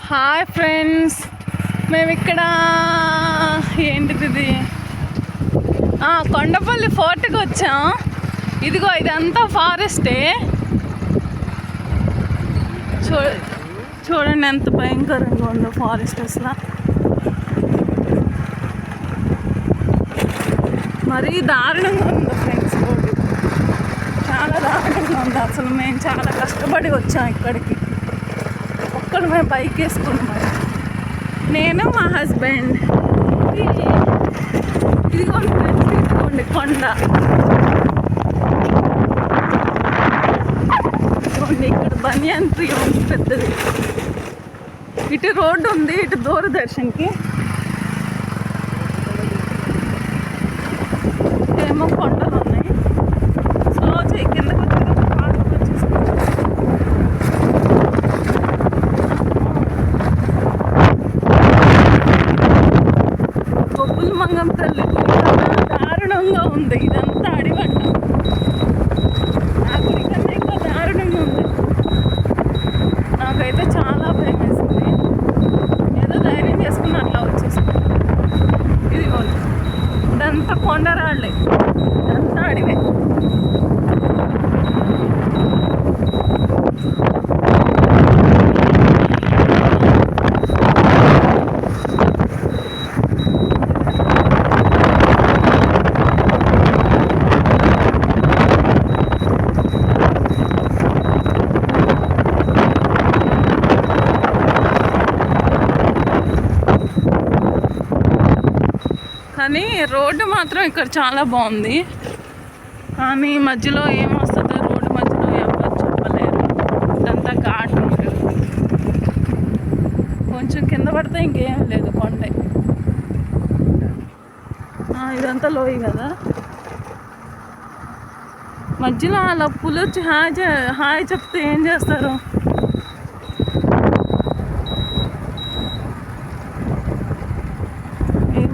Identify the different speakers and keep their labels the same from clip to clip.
Speaker 1: Hi friends, మేము ఇక్కడ ఏంటిది ఇది కొండపల్లి ఫోర్ట్కి వచ్చాం. ఇదిగో ఇదంతా ఫారెస్టే. చూడండి ఎంత భయంకరంగా ఉందో ఫారెస్ట్ అసలు. మరీ దారుణంగా ఉందో ఫ్రెండ్స్, రోడ్డు చాలా దారుణంగా ఉంది అసలు. మేము చాలా కష్టపడి వచ్చాం ఇక్కడికి. ఒక్కడు మేము బైక్ వేసుకున్నాం, నేను మా హస్బెండ్. ఇదిగోండి ఫ్రెండ్స్, తీసుకోండి కొండ. ఇదిగోండి ఇక్కడ బనియన్ ట్రీ ఉంది పెద్దది. ఇటు రోడ్డు ఉంది, ఇటు దూరదర్శన్కి ఏమో కొండలు ఉన్నాయి. స్లో చేయి, కిందకు వచ్చేటప్పుడు పాటకు వచ్చేసుకుంటాం. మంగం తల్లి దారుణంగా ఉంది. ఇదంతా అడివంట. నాకు ఇకన్నా ఇంకా దారుణంగా ఉంది. నాకైతే చాలా భయం వేసింది. ఏదో ధైర్యం చేసుకుని అట్లా వచ్చేసింది. ఇదిగో ఇదంతా కొండరాళ్ళే, ఇదంతా అడివే. కానీ రోడ్డు మాత్రం ఇక్కడ చాలా బాగుంది. కానీ మధ్యలో ఏమొస్తుందో రోడ్డు మధ్యలో ఎవరు చెప్పలేరు. ఇదంతా ఘాట్ రోడ్డు. కొంచెం కింద పడితే ఇంకేం లేదు, కొండే. ఇదంతా లోయ కదా. మధ్యలో అలా పులొచ్చి హాయ్ చెప్తే ఏం చేస్తారు?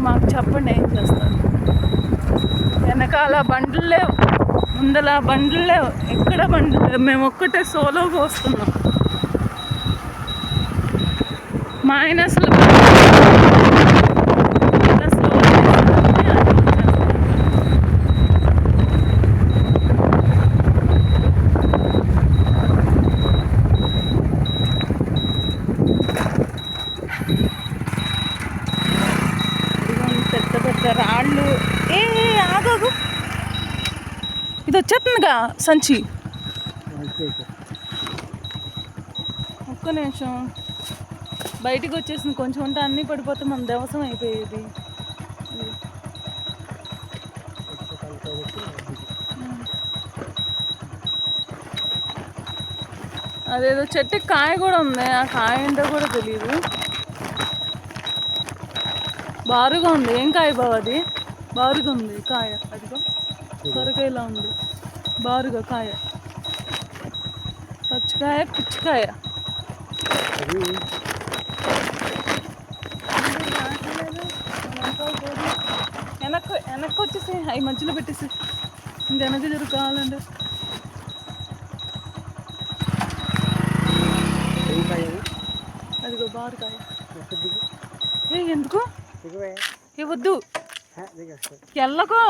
Speaker 1: మాకు చెప్పండి, ఏం చేస్తారు? వెనకాల బండ్లు లేవు, ముందల బండ్లు లేవు, ఎక్కడ బండ్లు లేవు. మేము ఒక్కటే సోలోగా వస్తున్నాం. మా ఆయన అసలు రాళ్ళు. ఆగాగు, ఇది వచ్చేస్తుందిగా సంచి. ఒక్క నిమిషం, బయటికి వచ్చేసింది. కొంచెం ఉంటే అన్నీ పడిపోతే మన దవసం అయిపోయేది. అదేదో చెట్టుకి కాయ కూడా ఉంది, ఆ కాయ ఏంటో కూడా తెలియదు. బారుగా ఉంది. ఏం కాయ బావ అది? బారుగా ఉంది కాయ. అదిగో సొరకాయలా ఉంది, బారుగా కాయ. పచ్చికాయ, పుచ్చికాయ. వెనక్కి వచ్చేసి అవి మధ్యలో పెట్టేసి ఇంక వెనక్కి జరుగు కావాలండి. అదిగో బారుకాయ. ఎందుకు వద్దు, ఎల్లకో.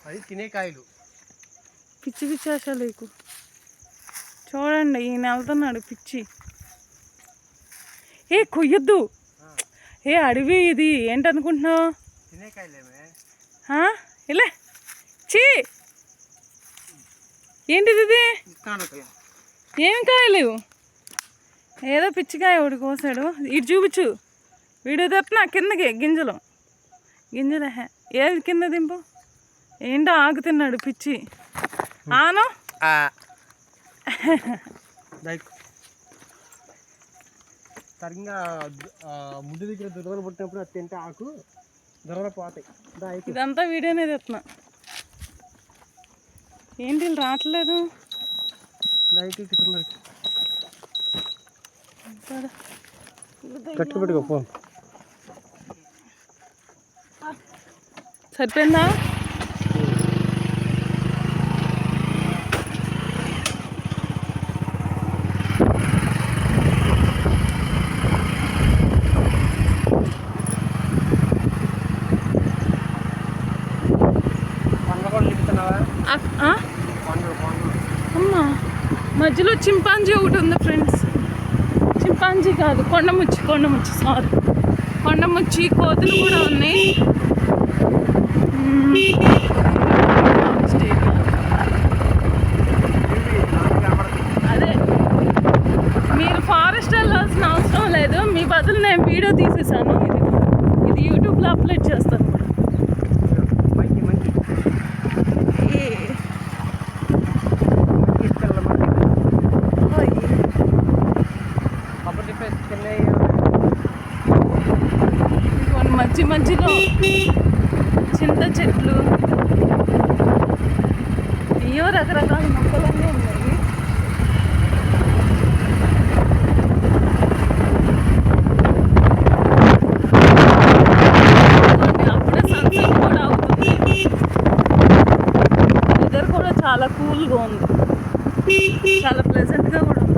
Speaker 2: అది తినే కాయలు.
Speaker 1: పిచ్చి పిచ్చి అసలు లేకు. చూడండి, ఈయన వెళ్తున్నాడు పిచ్చి. కొయ్యొద్దు. అడవి ఇది ఏంటనుకుంటున్నావు?
Speaker 2: తినే కాయలేమే.
Speaker 1: ఇలా చీ, ఏంటిది ఇది? ఏం కాయలు? ఏదో పిచ్చికాయ ఒకటి కోసాడు. ఇటు చూపించు, వీడియో తెస్తున్నా. కిందకి గింజలు ఏది కింద దింపు. ఏంటో ఆకు తిన్నాడు పిచ్చి. ఆను
Speaker 2: సరిగ్గా ముద్దు దగ్గర దురదలు పుట్టినప్పుడు అది తింటే ఆకు దురదలు పోతాయి.
Speaker 1: ఇదంతా వీడియోనే తెస్తున్నా. ఏంటి రావట్లేదు?
Speaker 2: కట్టు పెట్టుకో ఫోన్.
Speaker 1: సరిపోయిందా? అమ్మా మధ్యలో చింపాంజీ ఒకటి ఉంది ఫ్రెండ్స్. చింపాంజీ కాదు, కొండముచ్చి సారీ, కొండముచ్చి కోతులు కూడా ఉన్నాయి. అదే మీరు ఫారెస్ట్ వెళ్ళాల్సిన అవసరం లేదు, మీ బదులు నేను వీడియో తీసేసాను. ఇది యూట్యూబ్లో అప్లోడ్ చేస్తాను. మధ్యలో చింత చెట్లు, అయ్యో రకరకాల మొక్కలన్నీ ఉన్నాయి. అప్పుడే సన్సెట్ కూడా అవుతుంది. వెదర్ కూడా చాలా కూల్గా ఉంది, చాలా ప్లెజెంట్గా కూడా ఉంది.